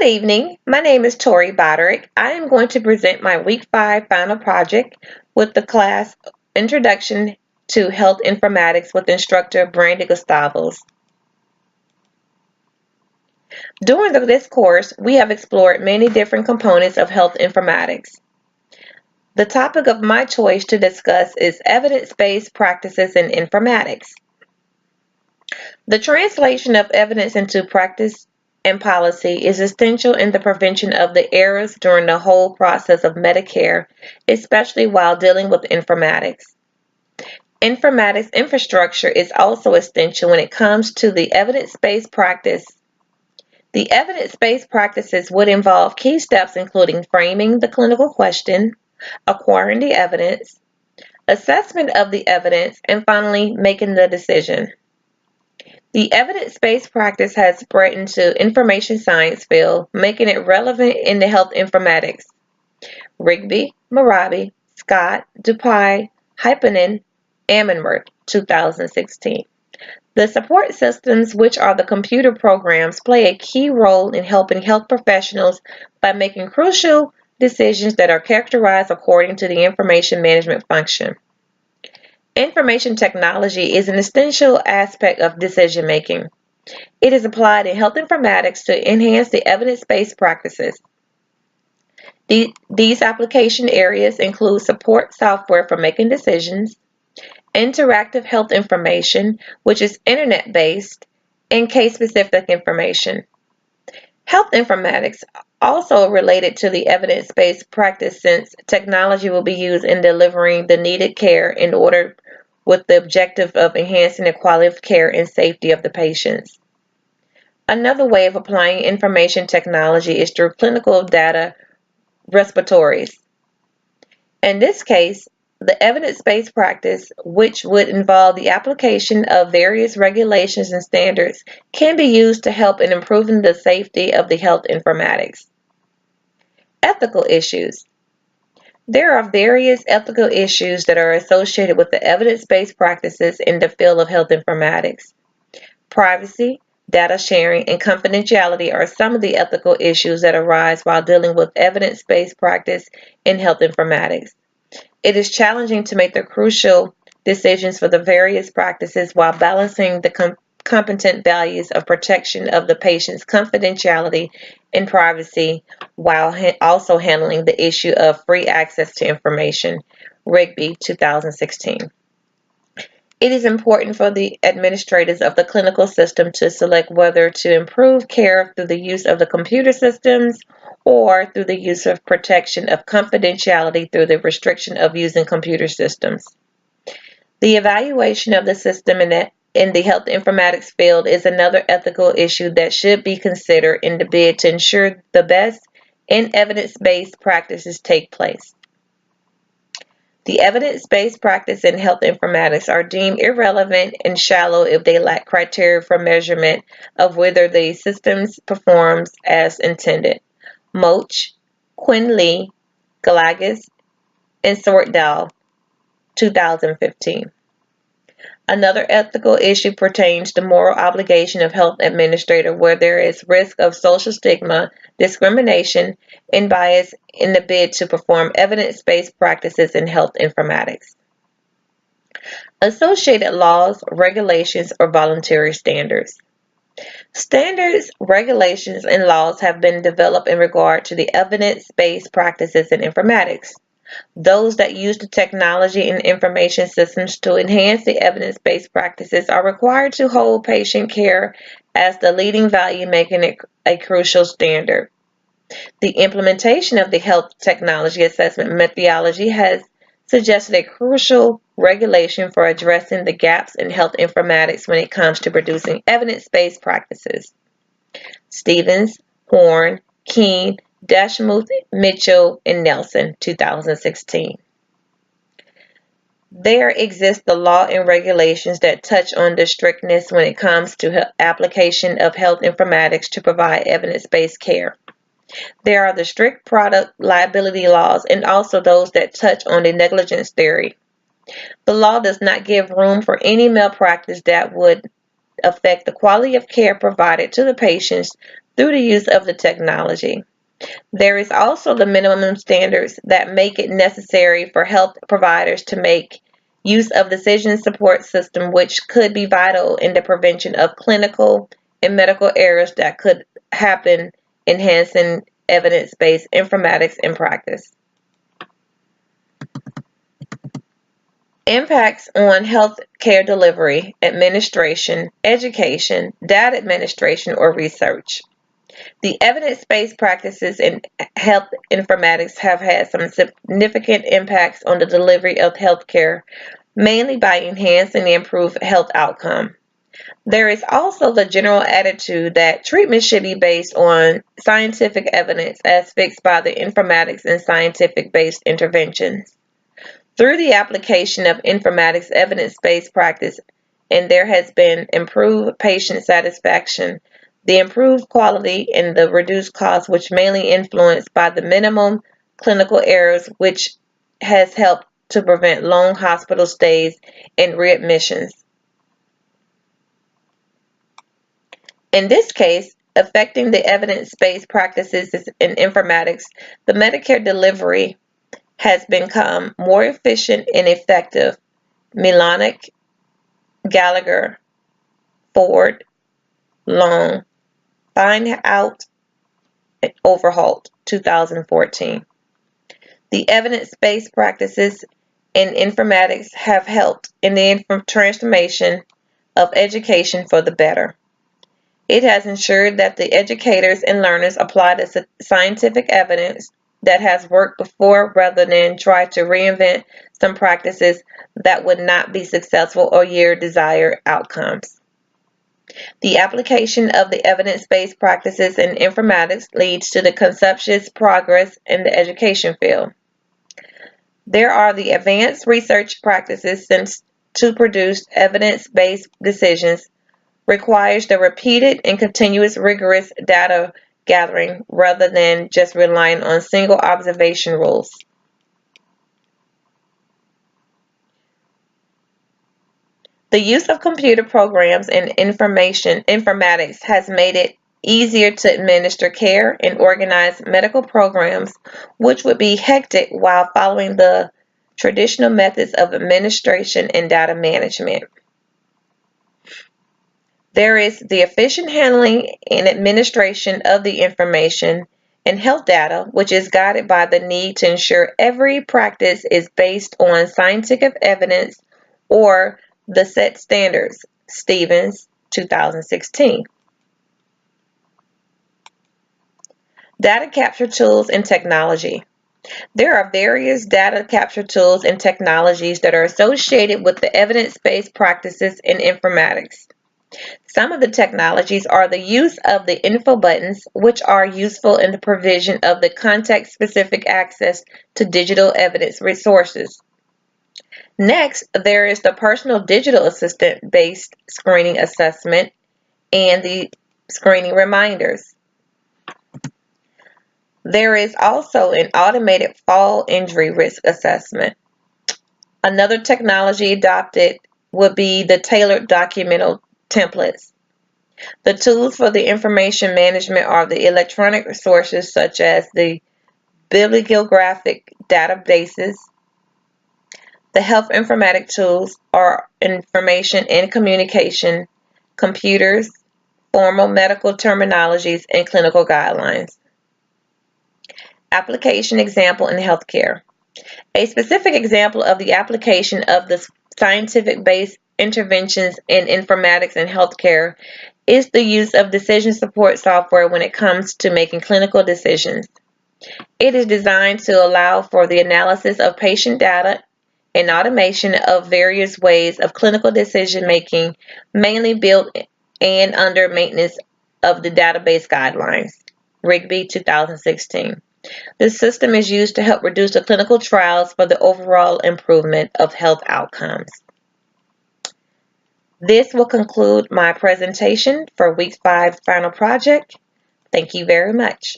evening. My name is Tori Boderick. I am going to present my Week 5 final project with the class Introduction to Health Informatics with instructor Brandy Gustavos. During this course, we have explored many different components of health informatics. The topic of my choice to discuss is evidence-based practices in informatics. The translation of evidence into practice and policy is essential in the prevention of the errors during the whole process of Medicare, especially while dealing with informatics. Informatics infrastructure is also essential when it comes to the evidence-based practice. The evidence-based practices would involve key steps including framing the clinical question, acquiring the evidence, assessment of the evidence, and finally making the decision. The evidence-based practice has spread into information science field, making it relevant in the health informatics. Rigby, Marabi, Scott, Dupai, Hypenen, Ammenworth, 2016. The support systems, which are the computer programs, play a key role in helping health professionals by making crucial decisions that are characterized according to the information management function. Information technology is an essential aspect of decision making. It is applied in health informatics to enhance the evidence-based practices. These application areas include support software for making decisions, interactive health information, which is internet-based, and case-specific information. Health informatics also related to the evidence-based practice since technology will be used in delivering the needed care in order with the objective of enhancing the quality of care and safety of the patients. Another way of applying information technology is through clinical data repositories. In this case, the evidence-based practice, which would involve the application of various regulations and standards, can be used to help in improving the safety of the health informatics. Ethical issues. There are various ethical issues that are associated with the evidence-based practices in the field of health informatics. Privacy, data sharing, and confidentiality are some of the ethical issues that arise while dealing with evidence-based practice in health informatics. It is challenging to make the crucial decisions for the various practices while balancing the competent values of protection of the patient's confidentiality and privacy while also handling the issue of free access to information. Rigby, 2016. It is important for the administrators of the clinical system to select whether to improve care through the use of the computer systems or through the use of protection of confidentiality through the restriction of using computer systems. The evaluation of the system in the health informatics field is another ethical issue that should be considered in the bid to ensure the best and evidence-based practices take place. The evidence-based practice in health informatics are deemed irrelevant and shallow if they lack criteria for measurement of whether the systems performs as intended. Moch, Quinn Lee, Galagas, and Sortdahl, 2015. Another ethical issue pertains to moral obligation of health administrator where there is risk of social stigma, discrimination, and bias in the bid to perform evidence-based practices in health informatics. Associated laws, regulations, or voluntary standards. Standards, regulations, and laws have been developed in regard to the evidence-based practices in informatics. Those that use the technology and information systems to enhance the evidence-based practices are required to hold patient care as the leading value, making it a crucial standard. The implementation of the health technology assessment methodology has suggested a crucial regulation for addressing the gaps in health informatics when it comes to producing evidence-based practices. Stevens, Horn, Keene, Dashmuth, Mitchell, and Nelson, 2016. There exist the law and regulations that touch on the strictness when it comes to application of health informatics to provide evidence-based care. There are the strict product liability laws and also those that touch on the negligence theory. The law does not give room for any malpractice that would affect the quality of care provided to the patients through the use of the technology. There is also the minimum standards that make it necessary for health providers to make use of decision support system, which could be vital in the prevention of clinical and medical errors that could happen, enhancing evidence-based informatics in practice. Impacts on healthcare delivery, administration, education, data administration, or research. The evidence-based practices in health informatics have had some significant impacts on the delivery of healthcare, mainly by enhancing the improved health outcome. There is also the general attitude that treatment should be based on scientific evidence as fixed by the informatics and scientific-based interventions. Through the application of informatics evidence-based practice, and there has been improved patient satisfaction, the improved quality, and the reduced cost, which mainly influenced by the minimum clinical errors, which has helped to prevent long hospital stays and readmissions. In this case, affecting the evidence-based practices in informatics, the Medicare delivery has become more efficient and effective. Milonic, Gallagher, Ford, Long, Find Out, and Overholt, 2014. The evidence-based practices in informatics have helped in the transformation of education for the better. It has ensured that the educators and learners apply the scientific evidence that has worked before rather than try to reinvent some practices that would not be successful or yield desired outcomes. The application of the evidence-based practices in informatics leads to the conspicuous progress in the education field. There are the advanced research practices since to produce evidence-based decisions requires the repeated and continuous rigorous data gathering rather than just relying on single observation rules. The use of computer programs and informatics has made it easier to administer care and organize medical programs, which would be hectic while following the traditional methods of administration and data management. There is the efficient handling and administration of the information and health data, which is guided by the need to ensure every practice is based on scientific evidence or the set standards. Stevens, 2016. Data capture tools and technology. There are various data capture tools and technologies that are associated with the evidence-based practices in informatics. Some of the technologies are the use of the info buttons, which are useful in the provision of the context-specific access to digital evidence resources. Next, there is the personal digital assistant-based screening assessment and the screening reminders. There is also an automated fall injury risk assessment. Another technology adopted would be the tailored documental templates. The tools for the information management are the electronic resources such as the bibliographic databases. The health informatic tools are information and communication, computers, formal medical terminologies, and clinical guidelines. Application example in healthcare. A specific example of the application of the scientific-based interventions in informatics and healthcare is the use of decision support software when it comes to making clinical decisions. It is designed to allow for the analysis of patient data and automation of various ways of clinical decision making, mainly built and under maintenance of the database guidelines. Rigby, 2016. This system is used to help reduce the clinical trials for the overall improvement of health outcomes. This will conclude my presentation for Week 5 final project. Thank you very much.